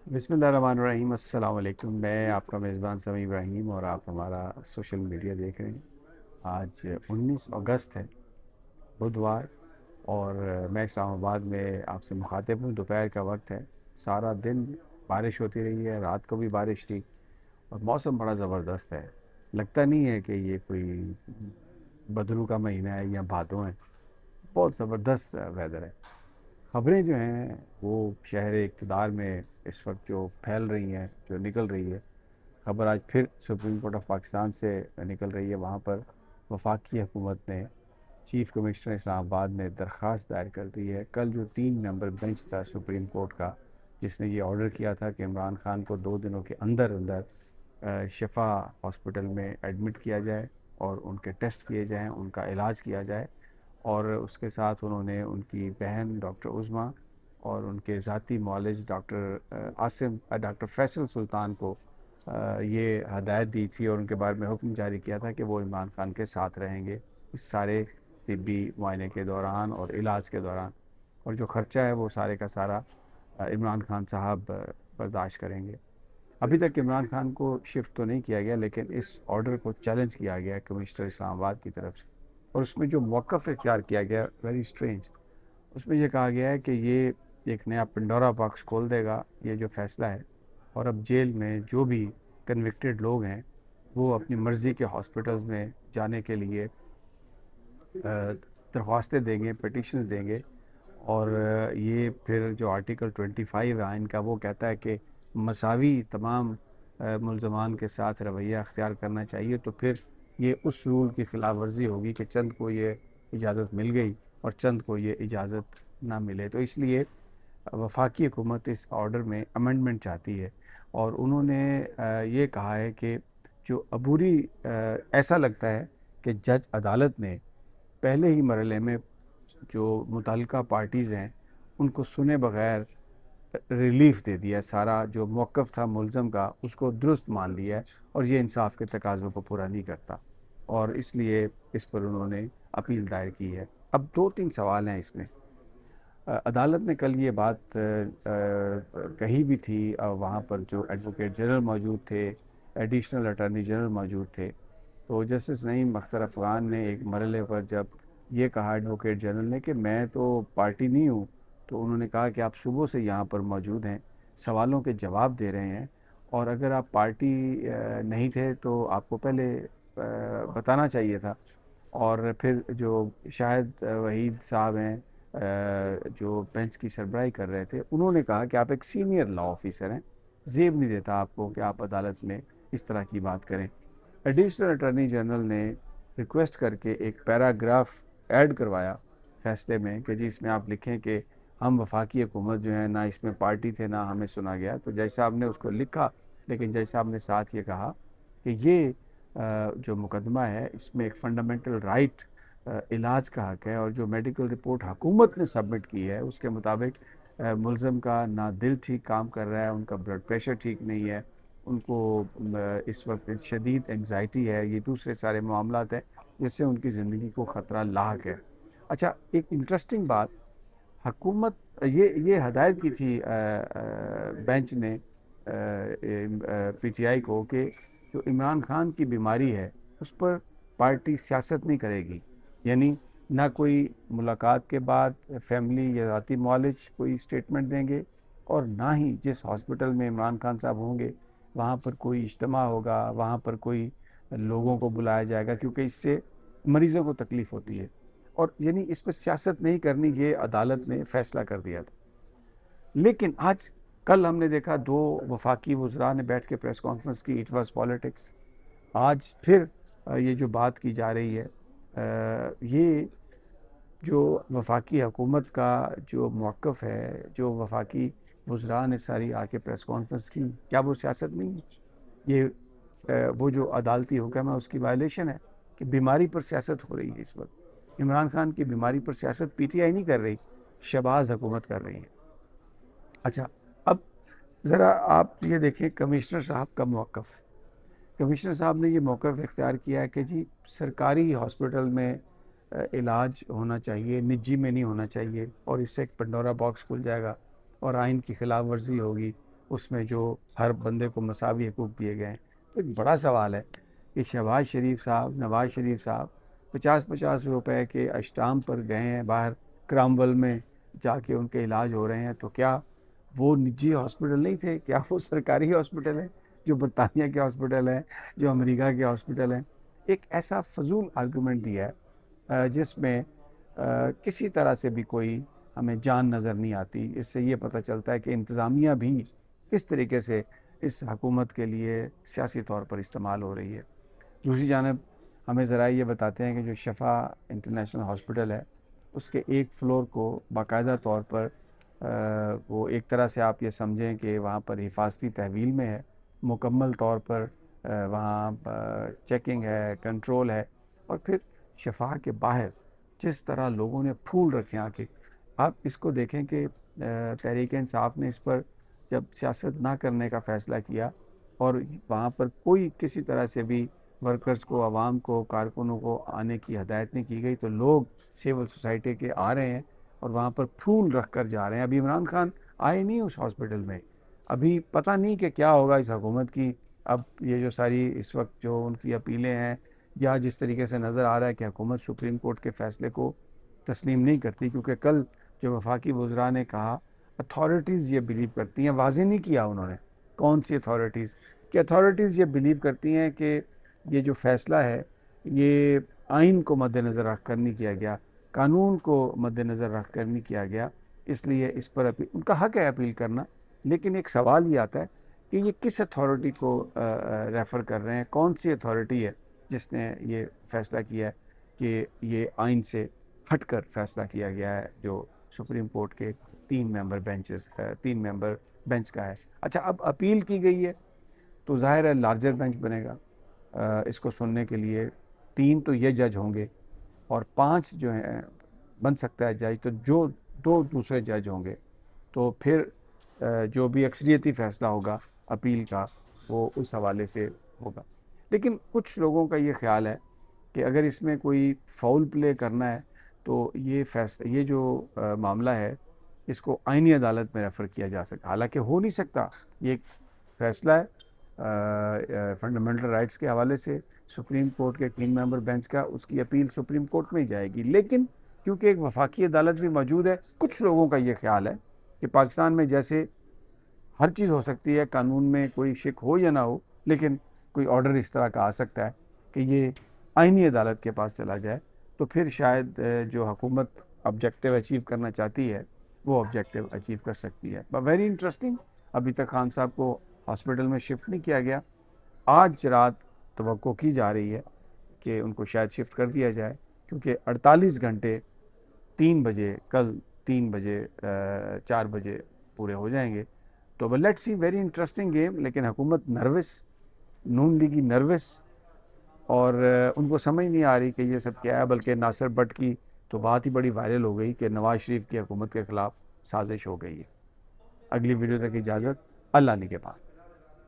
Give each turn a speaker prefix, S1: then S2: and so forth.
S1: बिस्मिल्लाहिर्रहमानिर्रहीम। अस्सलाम वालेकुम। मैं आपका मेज़बान समी इब्राहिम और आप हमारा सोशल मीडिया देख रहे हैं। आज 19 अगस्त है, बुधवार, और मैं इस्लामाबाद में आपसे मुखातिब हूँ। दोपहर का वक्त है। सारा दिन बारिश होती रही है, रात को भी बारिश थी और मौसम बड़ा ज़बरदस्त है। लगता नहीं है कि ये कोई बदलू का महीना है या भादों है। बहुत ज़बरदस्त वेदर है। खबरें जो हैं वो शहर इक़्तिदार में इस वक्त जो फैल रही हैं, जो निकल रही है, खबर आज फिर सुप्रीम कोर्ट ऑफ पाकिस्तान से निकल रही है। वहाँ पर वफाकी हुकूमत ने, चीफ कमिश्नर इस्लामाबाद ने दरख्वास्त दायर कर दी है। कल जो 3 मेंबर बेंच था सुप्रीम कोर्ट का, जिसने ये ऑर्डर किया था कि इमरान खान को 2 दिनों के अंदर अंदर शिफा हॉस्पिटल में एडमिट किया जाए और उनके टेस्ट किए जाएं, उनका इलाज किया जाए, और उसके साथ उन्होंने उनकी बहन डॉक्टर उज़मा और उनके ज़ाती मौलिज डॉक्टर आसिम डॉक्टर फैसल सुल्तान को ये हदायत दी थी और उनके बारे में हुक्म जारी किया था कि वो इमरान खान के साथ रहेंगे इस सारे तिब्बी मुआयने के दौरान और इलाज के दौरान, और जो ख़र्चा है वो सारे का सारा इमरान खान साहब बर्दाश्त करेंगे। अभी तक इमरान खान को शिफ्ट तो नहीं किया गया, लेकिन इस ऑर्डर को चैलेंज किया गया है कमिश्नर इस्लामाबाद की तरफ से, और उसमें जो मौक़िफ़ इख्तियार किया गया, वेरी स्ट्रेंज। उसमें ये कहा गया है कि ये एक नया पिंडोरा बॉक्स खोल देगा ये जो फ़ैसला है, और अब जेल में जो भी कन्विक्टेड लोग हैं वो अपनी मर्ज़ी के हॉस्पिटल्स में जाने के लिए दरख्वास्तें देंगे, पिटीशंस देंगे, और ये फिर जो आर्टिकल 25 है आइन का, वो कहता है कि मसावी तमाम मुल्ज़मान के साथ रवैया अख्तियार करना चाहिए। तो फिर ये उस रूल की खिलाफ वर्जी होगी कि चंद को ये इजाज़त मिल गई और चंद को ये इजाज़त ना मिले। तो इसलिए वफाकी हुकूमत इस ऑर्डर में अमेंडमेंट चाहती है, और उन्होंने ये कहा है कि जो अबूरी ऐसा लगता है कि जज अदालत ने पहले ही मरहले में जो मुतल्लिका पार्टीज़ हैं उनको सुने बगैर रिलीफ दे दिया है। सारा जो मौक़िफ़ था मुलज़म का उसको दुरुस्त मान लिया है, और ये इंसाफ के तकाज़ों को पूरा नहीं करता, और इसलिए इस पर उन्होंने अपील दायर की है। अब 2-3 सवाल हैं इसमें। अदालत ने कल ये बात कही भी थी। वहाँ पर जो एडवोकेट जनरल मौजूद थे, एडिशनल अटॉर्नी जनरल मौजूद थे, तो जस्टिस नईम अख्तर अफ़गान ने एक मरहले पर जब ये कहा एडवोकेट जनरल ने कि मैं तो पार्टी नहीं हूँ, तो उन्होंने कहा कि आप सुबह से यहाँ पर मौजूद हैं, सवालों के जवाब दे रहे हैं, और अगर आप पार्टी नहीं थे तो आपको पहले बताना चाहिए था। और फिर जो शाहिद वहीद साहब हैं जो बेंच की सरबराही कर रहे थे, उन्होंने कहा कि आप एक सीनियर लॉ ऑफिसर हैं, ज़ेब नहीं देता आपको कि आप अदालत में इस तरह की बात करें। एडिशनल अटॉर्नी जनरल ने रिक्वेस्ट करके एक पैराग्राफ ऐड करवाया फैसले में कि जी इसमें आप लिखें कि हम वफाकी हुकूमत जो है ना इसमें पार्टी थे ना हमें सुना गया। तो जज साहब ने उसको लिखा, लेकिन जज साहब ने साथ ये कहा कि ये जो मुकदमा है इसमें एक फंडामेंटल राइट इलाज का हक़ है, और जो मेडिकल रिपोर्ट हुकूमत ने सबमिट की है उसके मुताबिक मुलज़म का ना दिल ठीक काम कर रहा है, उनका ब्लड प्रेशर ठीक नहीं है, उनको इस वक्त शदीद एंग्जाइटी है, ये दूसरे सारे मामलात हैं जिससे उनकी ज़िंदगी को ख़तरा लाक है। अच्छा, एक इंटरेस्टिंग बात, हुकूमत ये हदायत की थी बेंच ने पीटीआई को कि जो इमरान खान की बीमारी है उस पर पार्टी सियासत नहीं करेगी, यानी ना कोई मुलाकात के बाद फैमिली या ज़ाती मौलिज कोई स्टेटमेंट देंगे, और ना ही जिस हॉस्पिटल में इमरान खान साहब होंगे वहाँ पर कोई इज्तिमा होगा, वहाँ पर कोई लोगों को बुलाया जाएगा, क्योंकि इससे मरीज़ों को तकलीफ़ होती है, और यानी इस पर सियासत नहीं करनी, ये अदालत ने फ़ैसला कर दिया था। लेकिन आज कल हमने देखा 2 वफाकी वज़रा ने बैठ के प्रेस कॉन्फ्रेंस की, इट वाज़ पॉलिटिक्स। आज फिर ये जो बात की जा रही है, ये जो वफाकी हुकूमत का जो मौक़िफ़ है, जो वफाकी वज़रा ने सारी आके प्रेस कॉन्फ्रेंस की, क्या वो सियासत नहीं है? ये वो जो अदालती हुक्म है उसकी वायलेशन है कि बीमारी पर सियासत हो रही है इस वक्त। इमरान खान की बीमारी पर सियासत पीटीआई नहीं कर रही, शहबाज हुकूमत कर रही है। अच्छा, अब ज़रा आप ये देखें कमिश्नर साहब का मौक़िफ़। कमिश्नर साहब ने ये मौक़िफ़ इख्तियार किया है कि जी सरकारी हॉस्पिटल में इलाज होना चाहिए, निजी में नहीं होना चाहिए, और इससे एक पंडोरा बॉक्स खुल जाएगा اور آئین کی خلاف ورزی ہوگی اس میں جو ہر بندے کو مساوی حقوق دیے گئے ہیں. تو ایک بڑا سوال ہے کہ شہباز شریف صاحب، نواز شریف صاحب 50 روپے کے اشٹام پر گئے ہیں باہر کرامول میں جا کے ان کے علاج ہو رہے ہیں، تو کیا وہ نجی ہاسپٹل نہیں تھے؟ کیا وہ سرکاری ہاسپٹل ہیں جو برطانیہ کے ہاسپٹل ہیں، جو امریکہ کے ہاسپٹل ہیں؟ ایک ایسا فضول آرگومنٹ دیا ہے جس میں کسی طرح سے بھی کوئی ہمیں جان نظر نہیں آتی. اس سے یہ پتہ چلتا ہے کہ انتظامیہ بھی کس طریقے سے اس حکومت کے لیے سیاسی طور پر استعمال ہو رہی ہے. دوسری جانب ہمیں ذرائع یہ بتاتے ہیں کہ جو شفا انٹرنیشنل ہاسپٹل ہے اس کے ایک فلور کو باقاعدہ طور پر وہ ایک طرح سے آپ یہ سمجھیں کہ وہاں پر حفاظتی تحویل میں ہے، مکمل طور پر وہاں چیکنگ ہے، کنٹرول ہے. اور پھر شفا کے باہر جس طرح لوگوں نے پھول رکھے آ کے، آپ اس کو دیکھیں کہ تحریک انصاف نے اس پر جب سیاست نہ کرنے کا فیصلہ کیا اور وہاں پر کوئی کسی طرح سے بھی ورکرز کو، عوام کو، کارکنوں کو آنے کی ہدایت نہیں کی گئی، تو لوگ سول سوسائٹی کے آ رہے ہیں اور وہاں پر پھول رکھ کر جا رہے ہیں. ابھی عمران خان آئے نہیں اس ہاسپٹل میں، ابھی پتہ نہیں کہ کیا ہوگا اس حکومت کی. اب یہ جو ساری اس وقت جو ان کی اپیلیں ہیں، یا جس طریقے سے نظر آ رہا ہے کہ حکومت سپریم کورٹ کے فیصلے کو تسلیم نہیں کرتی، کیونکہ کل جو وفاقی وزراء نے کہا اتھارٹیز یہ بلیو کرتی ہیں، واضح نہیں کیا انہوں نے کون سی اتھارٹیز، کہ اتھارٹیز یہ بلیو کرتی ہیں کہ یہ جو فیصلہ ہے یہ آئین کو مد نظر رکھ کر نہیں کیا گیا، قانون کو مد نظر رکھ کر نہیں کیا گیا، اس لیے اس پر ان کا حق ہے اپیل کرنا. لیکن ایک سوال یہ آتا ہے کہ یہ کس اتھارٹی کو ریفر کر رہے ہیں، کون سی اتھارٹی ہے جس نے یہ فیصلہ کیا ہے کہ یہ آئین سے ہٹ کر فیصلہ کیا گیا ہے جو سپریم کورٹ کے 3 ممبر بینچ کا ہے. اچھا، اب اپیل کی گئی ہے تو ظاہر ہے لارجر بینچ بنے گا اس کو سننے کے لیے. 3 تو یہ جج ہوں گے اور 5 جو ہیں بن سکتا ہے جج، تو جو 2 دوسرے جج ہوں گے، تو پھر جو بھی اکثریتی فیصلہ ہوگا اپیل کا وہ اس حوالے سے ہوگا. لیکن کچھ لوگوں کا یہ خیال ہے کہ اگر اس میں کوئی فاؤل پلے کرنا ہے تو یہ جو معاملہ ہے اس کو آئینی عدالت میں ریفر کیا جا سکتا، حالانکہ ہو نہیں سکتا. یہ ایک فیصلہ ہے فنڈامنٹل رائٹس کے حوالے سے سپریم کورٹ کے 3 ممبر بینچ کا، اس کی اپیل سپریم کورٹ میں ہی جائے گی. لیکن کیونکہ ایک وفاقی عدالت بھی موجود ہے، کچھ لوگوں کا یہ خیال ہے کہ پاکستان میں جیسے ہر چیز ہو سکتی ہے، قانون میں کوئی شک ہو یا نہ ہو، لیکن کوئی آرڈر اس طرح کا آ سکتا ہے کہ یہ آئینی عدالت کے پاس چلا جائے، تو پھر شاید جو حکومت آبجیکٹیو اچیو کرنا چاہتی ہے وہ آبجیکٹیو اچیو کر سکتی ہے. Very interesting. ابھی تک خان صاحب کو ہاسپٹل میں شفٹ نہیں کیا گیا. آج رات توقع کی جا رہی ہے کہ ان کو شاید شفٹ کر دیا جائے، کیونکہ 48 گھنٹے 3 بجے، کل 3 بجے 4 بجے پورے ہو جائیں گے. تو let see, very interesting game. لیکن حکومت نروس، نون لیگی نروس، اور ان کو سمجھ نہیں آ رہی کہ یہ سب کیا ہے. بلکہ ناصر بٹ کی تو بات ہی بڑی وائرل ہو گئی کہ نواز شریف کی حکومت کے خلاف سازش ہو گئی ہے. اگلی ویڈیو تک اجازت، اللہ نے کے پاس.